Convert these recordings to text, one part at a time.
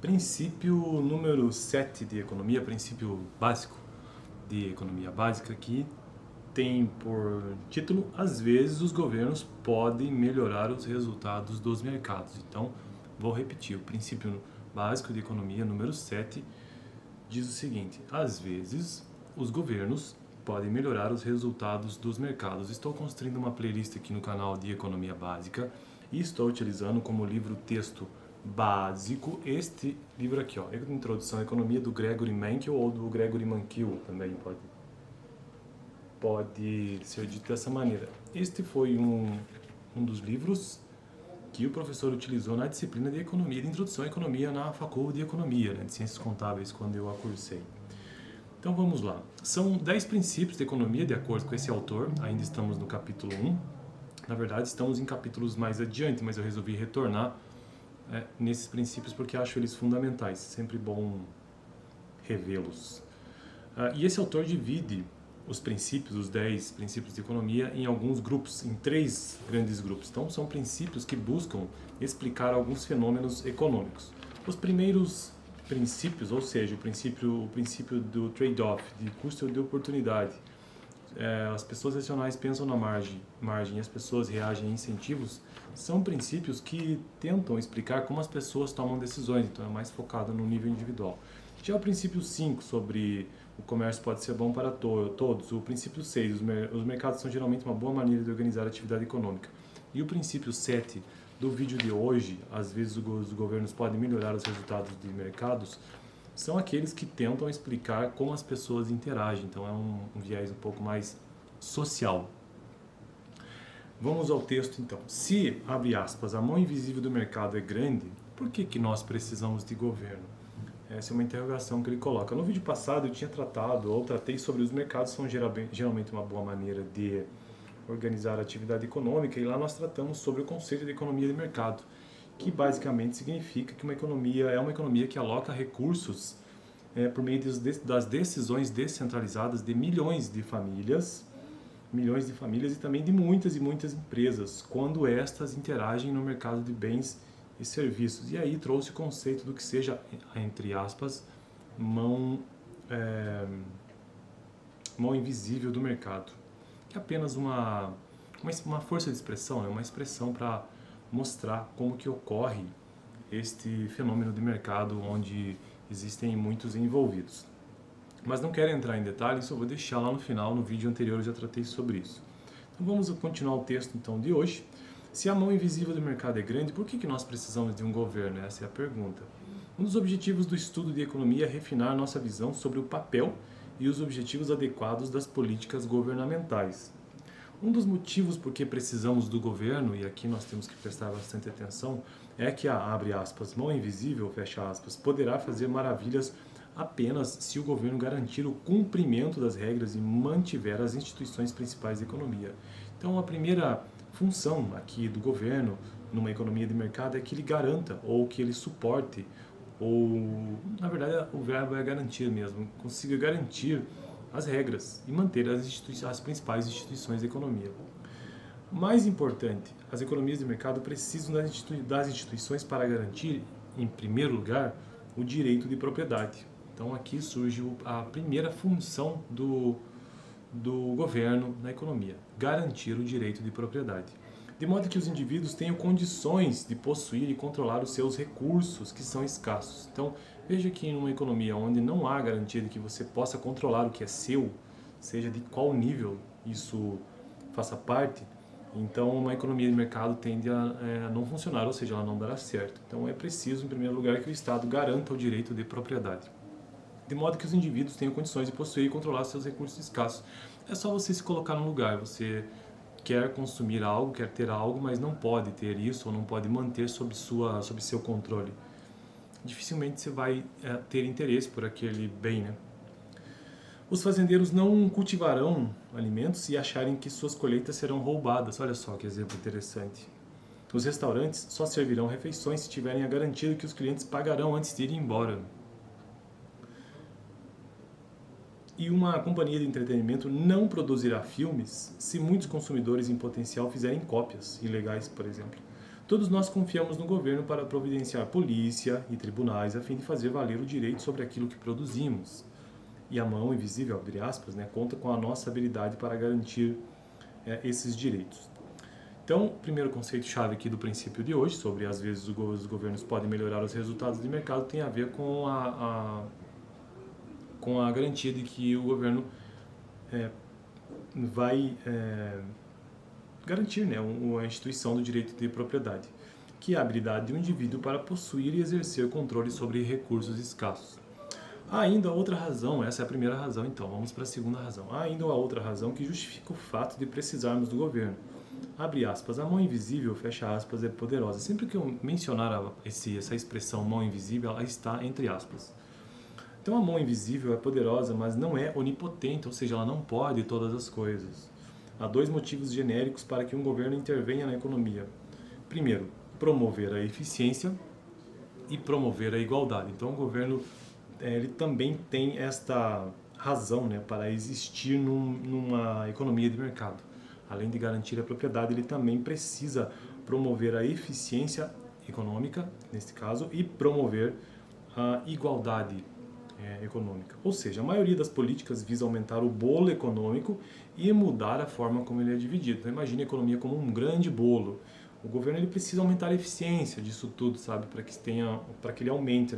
Princípio número 7 de economia, princípio básico de economia básica, que tem por título: às vezes os governos podem melhorar os resultados dos mercados. Então, vou repetir, o princípio básico de economia número 7 diz o seguinte: às vezes os governos podem melhorar os resultados dos mercados. Estou construindo uma playlist aqui no canal de Economia Básica e estou utilizando como livro-texto básico este livro aqui, ó, Introdução à Economia, do Gregory Mankiw, ou do Gregory Mankiw, também pode ser dito dessa maneira. Este foi um dos livros que o professor utilizou na disciplina de Economia, de Introdução à Economia, na Faculdade de Economia, né, de Ciências Contábeis, quando eu a cursei. Então vamos lá. São 10 princípios de economia, de acordo com esse autor. Ainda estamos no capítulo 1. Na verdade, estamos em capítulos mais adiante, mas eu resolvi retornar nesses princípios porque acho eles fundamentais. Sempre bom revê-los. E esse autor divide os princípios, os 10 princípios de economia, em alguns grupos, em 3 grandes grupos. Então, são princípios que buscam explicar alguns fenômenos econômicos. Os primeiros princípios, ou seja, o princípio do trade-off, de custo de oportunidade. As pessoas racionais pensam na margem e as pessoas reagem a incentivos, são princípios que tentam explicar como as pessoas tomam decisões, então é mais focado no nível individual. Já o princípio 5, sobre o comércio pode ser bom para todos. O princípio 6, os mercados são geralmente uma boa maneira de organizar a atividade econômica. E o princípio 7 do vídeo de hoje, às vezes os governos podem melhorar os resultados de mercados, são aqueles que tentam explicar como as pessoas interagem. Então é um viés um pouco mais social. Vamos ao texto então. Se, abre aspas, a mão invisível do mercado é grande, por que nós precisamos de governo? Essa é uma interrogação que ele coloca. No vídeo passado eu tinha tratei sobre os mercados são geralmente uma boa maneira de organizar a atividade econômica, e lá nós tratamos sobre o conceito de economia de mercado, que basicamente significa que uma economia é uma economia que aloca recursos por meio das decisões descentralizadas de milhões de famílias e também de muitas e muitas empresas, quando estas interagem no mercado de bens e serviços. E aí trouxe o conceito do que seja, entre aspas, mão invisível do mercado, que é apenas uma força de expressão, uma expressão para mostrar como que ocorre este fenômeno de mercado onde existem muitos envolvidos. Mas não quero entrar em detalhes, eu vou deixar lá no final, no vídeo anterior eu já tratei sobre isso. Então vamos continuar o texto então de hoje. Se a mão invisível do mercado é grande, por que nós precisamos de um governo? Essa é a pergunta. Um dos objetivos do estudo de economia é refinar nossa visão sobre o papel e os objetivos adequados das políticas governamentais. Um dos motivos por que precisamos do governo, e aqui nós temos que prestar bastante atenção, é que a, abre aspas, mão invisível, fecha aspas, poderá fazer maravilhas apenas se o governo garantir o cumprimento das regras e mantiver as instituições principais da economia. Então, a primeira função aqui do governo numa economia de mercado é que ele garanta, ou que ele suporte, ou, na verdade, o verbo é garantir mesmo, consiga garantir as regras e manter as principais instituições da economia. Mais importante, as economias de mercado precisam das instituições para garantir, em primeiro lugar, o direito de propriedade. Então aqui surge a primeira função do governo na economia: garantir o direito de propriedade. De modo que os indivíduos tenham condições de possuir e controlar os seus recursos, que são escassos. Então, veja que em uma economia onde não há garantia de que você possa controlar o que é seu, seja de qual nível isso faça parte, então uma economia de mercado tende a não funcionar, ou seja, ela não dará certo. Então é preciso, em primeiro lugar, que o Estado garanta o direito de propriedade, de modo que os indivíduos tenham condições de possuir e controlar seus recursos escassos. É só você se colocar no lugar, você quer consumir algo, quer ter algo, mas não pode ter isso, ou não pode manter sob seu controle. Dificilmente você vai ter interesse por aquele bem, né? Os fazendeiros não cultivarão alimentos se acharem que suas colheitas serão roubadas. Olha só que exemplo interessante. Os restaurantes só servirão refeições se tiverem a garantia de que os clientes pagarão antes de irem embora. E uma companhia de entretenimento não produzirá filmes se muitos consumidores em potencial fizerem cópias ilegais, por exemplo. Todos nós confiamos no governo para providenciar polícia e tribunais a fim de fazer valer o direito sobre aquilo que produzimos. E a mão invisível, abre aspas, conta com a nossa habilidade para garantir esses direitos. Então, o primeiro conceito-chave aqui do princípio de hoje, sobre às vezes os governos podem melhorar os resultados de mercado, tem a ver com a garantia de que o governo vai garantir a instituição do direito de propriedade, que é a habilidade de um indivíduo para possuir e exercer controle sobre recursos escassos. Há ainda outra razão, essa é a primeira razão, então vamos para a segunda razão. Há ainda uma outra razão que justifica o fato de precisarmos do governo. Abre aspas, a mão invisível, fecha aspas, é poderosa. Sempre que eu mencionar essa expressão mão invisível, ela está entre aspas. Então a mão invisível é poderosa, mas não é onipotente, ou seja, ela não pode todas as coisas. Há dois motivos genéricos para que um governo intervenha na economia. Primeiro, promover a eficiência e promover a igualdade. Então o governo ele também tem esta razão para existir numa economia de mercado. Além de garantir a propriedade, ele também precisa promover a eficiência econômica, neste caso, e promover a igualdade econômica. Ou seja, a maioria das políticas visa aumentar o bolo econômico e mudar a forma como ele é dividido. Então, imagine a economia como um grande bolo. O governo ele precisa aumentar a eficiência disso tudo, sabe, para que ele aumente,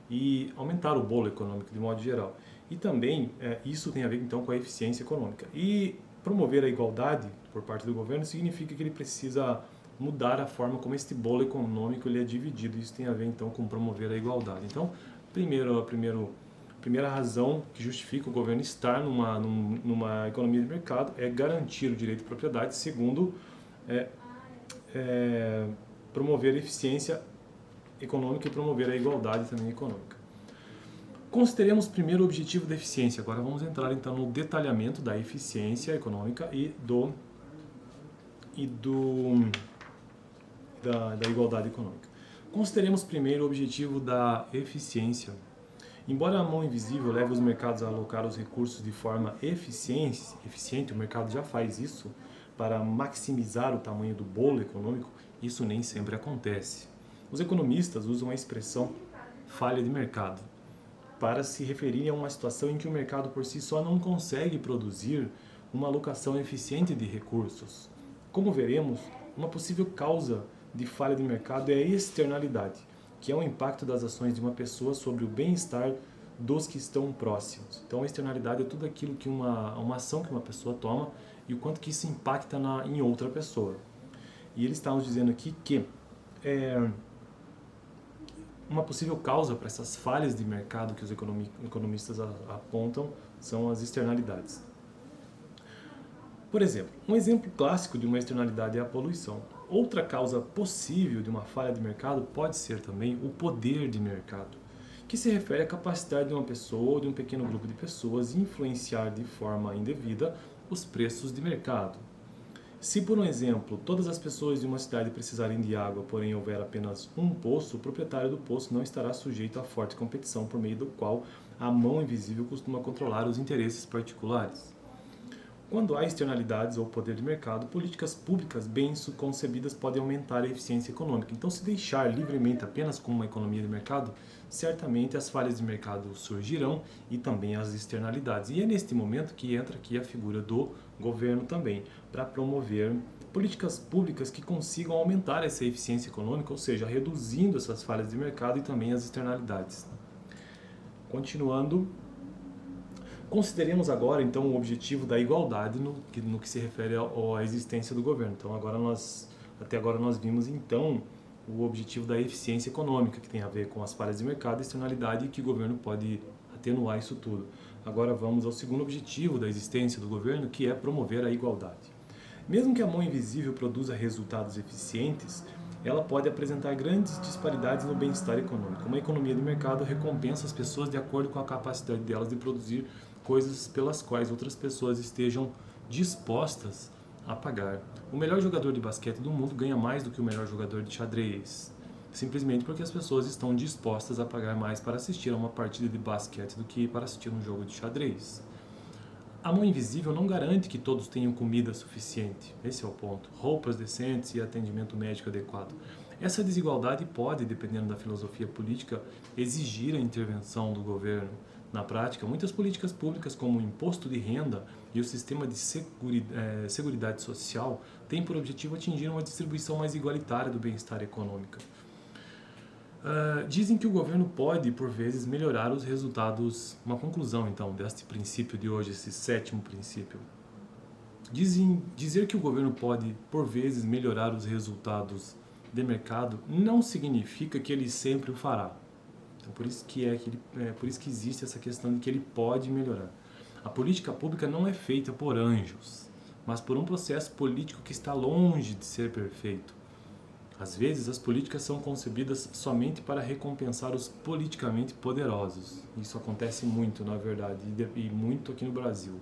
e aumentar o bolo econômico de modo geral. E também isso tem a ver então com a eficiência econômica. E promover a igualdade por parte do governo significa que ele precisa mudar a forma como este bolo econômico ele é dividido. Isso tem a ver então com promover a igualdade. Então, primeira razão que justifica o governo estar numa economia de mercado é garantir o direito de propriedade. Segundo, promover a eficiência econômica e promover a igualdade também econômica. Consideremos primeiro o objetivo da eficiência. Agora vamos entrar então no detalhamento da eficiência econômica e da igualdade econômica. Consideremos primeiro o objetivo da eficiência. Embora a mão invisível leve os mercados a alocar os recursos de forma eficiente, o mercado já faz isso para maximizar o tamanho do bolo econômico, isso nem sempre acontece. Os economistas usam a expressão falha de mercado para se referirem a uma situação em que o mercado por si só não consegue produzir uma alocação eficiente de recursos. Como veremos, uma possível causa de falha de mercado é a externalidade, que é o impacto das ações de uma pessoa sobre o bem-estar dos que estão próximos. Então, a externalidade é tudo aquilo que uma ação que uma pessoa toma e o quanto que isso impacta em outra pessoa. E eles estão nos dizendo aqui que uma possível causa para essas falhas de mercado que os economistas apontam são as externalidades. Por exemplo, um exemplo clássico de uma externalidade é a poluição. Outra causa possível de uma falha de mercado pode ser também o poder de mercado, que se refere à capacidade de uma pessoa ou de um pequeno grupo de pessoas influenciar de forma indevida os preços de mercado. Se, por um exemplo, todas as pessoas de uma cidade precisarem de água, porém houver apenas um poço, o proprietário do poço não estará sujeito à forte competição por meio do qual a mão invisível costuma controlar os interesses particulares. Quando há externalidades ou poder de mercado, políticas públicas bem concebidas podem aumentar a eficiência econômica. Então, se deixar livremente apenas com uma economia de mercado, certamente as falhas de mercado surgirão e também as externalidades. E é neste momento que entra aqui a figura do governo também, para promover políticas públicas que consigam aumentar essa eficiência econômica, ou seja, reduzindo essas falhas de mercado e também as externalidades. Continuando, consideremos agora então o objetivo da igualdade no que se refere à existência do governo. Então até agora nós vimos então o objetivo da eficiência econômica, que tem a ver com as falhas de mercado e externalidade, e que o governo pode atenuar isso tudo. Agora vamos ao segundo objetivo da existência do governo, que é promover a igualdade. Mesmo que a mão invisível produza resultados eficientes, ela pode apresentar grandes disparidades no bem-estar econômico. Uma economia de mercado recompensa as pessoas de acordo com a capacidade delas de produzir coisas pelas quais outras pessoas estejam dispostas a pagar. O melhor jogador de basquete do mundo ganha mais do que o melhor jogador de xadrez, simplesmente porque as pessoas estão dispostas a pagar mais para assistir a uma partida de basquete do que para assistir um jogo de xadrez. A mão invisível não garante que todos tenham comida suficiente. Esse é o ponto. Roupas decentes e atendimento médico adequado. Essa desigualdade pode, dependendo da filosofia política, exigir a intervenção do governo. Na prática, muitas políticas públicas, como o imposto de renda e o sistema de seguridade social, têm por objetivo atingir uma distribuição mais igualitária do bem-estar econômico. Dizem que o governo pode, por vezes, melhorar os resultados. Uma conclusão, então, deste princípio de hoje, esse sétimo princípio. Dizer que o governo pode, por vezes, melhorar os resultados de mercado não significa que ele sempre o fará. Então, por isso que existe essa questão de que ele pode melhorar. A política pública não é feita por anjos, mas por um processo político que está longe de ser perfeito. Às vezes, as políticas são concebidas somente para recompensar os politicamente poderosos. Isso acontece muito, na verdade, e muito aqui no Brasil.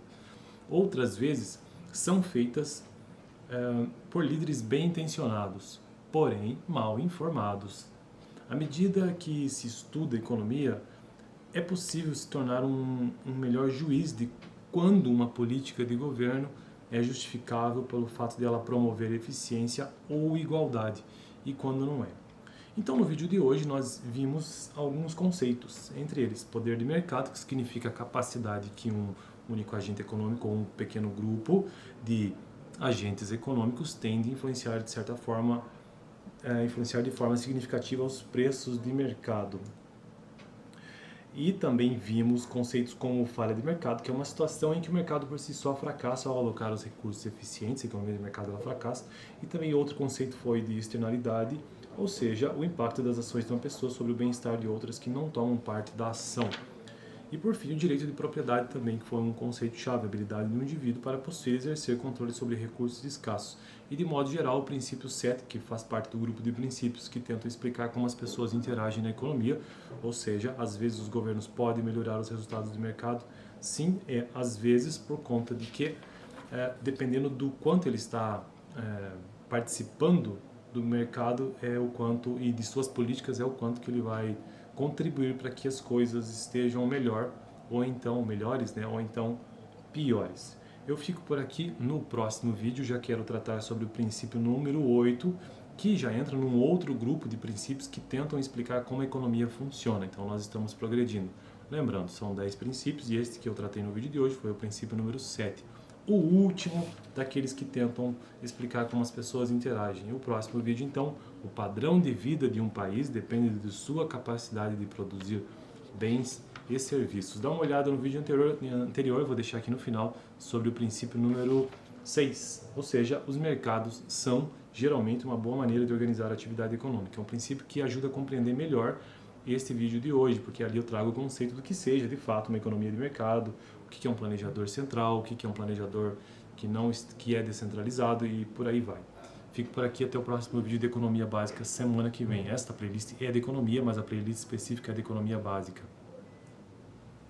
Outras vezes, são feitas por líderes bem intencionados, porém mal informados. À medida que se estuda economia, é possível se tornar um melhor juiz de quando uma política de governo é justificável pelo fato de ela promover eficiência ou igualdade, e quando não é. Então, no vídeo de hoje, nós vimos alguns conceitos, entre eles poder de mercado, que significa a capacidade que um único agente econômico ou um pequeno grupo de agentes econômicos tem de influenciar de certa forma, influenciar de forma significativa os preços de mercado. E também vimos conceitos como falha de mercado, que é uma situação em que o mercado por si só fracassa ao alocar os recursos eficientes, a economia de mercado ela fracassa. E também outro conceito foi de externalidade, ou seja, o impacto das ações de uma pessoa sobre o bem-estar de outras que não tomam parte da ação. E por fim, o direito de propriedade também, que foi um conceito-chave, a habilidade do indivíduo para possuir e exercer controle sobre recursos escassos. E de modo geral, o princípio 7, que faz parte do grupo de princípios que tentam explicar como as pessoas interagem na economia, ou seja, às vezes os governos podem melhorar os resultados do mercado, sim, às vezes por conta de que, dependendo do quanto ele está participando do mercado, o quanto, e de suas políticas, é o quanto que ele vai contribuir para que as coisas estejam melhor, ou então melhores, né, ou então piores. Eu fico por aqui. No próximo vídeo já quero tratar sobre o princípio número 8, que já entra num outro grupo de princípios que tentam explicar como a economia funciona. Então nós estamos progredindo. Lembrando, são 10 princípios e este que eu tratei no vídeo de hoje foi o princípio número 7. O último daqueles que tentam explicar como as pessoas interagem. E o próximo vídeo, então, o padrão de vida de um país depende de sua capacidade de produzir bens e serviços. Dá uma olhada no vídeo anterior, eu vou deixar aqui no final, sobre o princípio número 6. Ou seja, os mercados são geralmente uma boa maneira de organizar a atividade econômica. É um princípio que ajuda a compreender melhor este vídeo de hoje, porque ali eu trago o conceito do que seja, de fato, uma economia de mercado, o que é um planejador central, o que é um planejador que é descentralizado e por aí vai. Fico por aqui, até o próximo vídeo de Economia Básica semana que vem. Esta playlist é de economia, mas a playlist específica é de economia básica.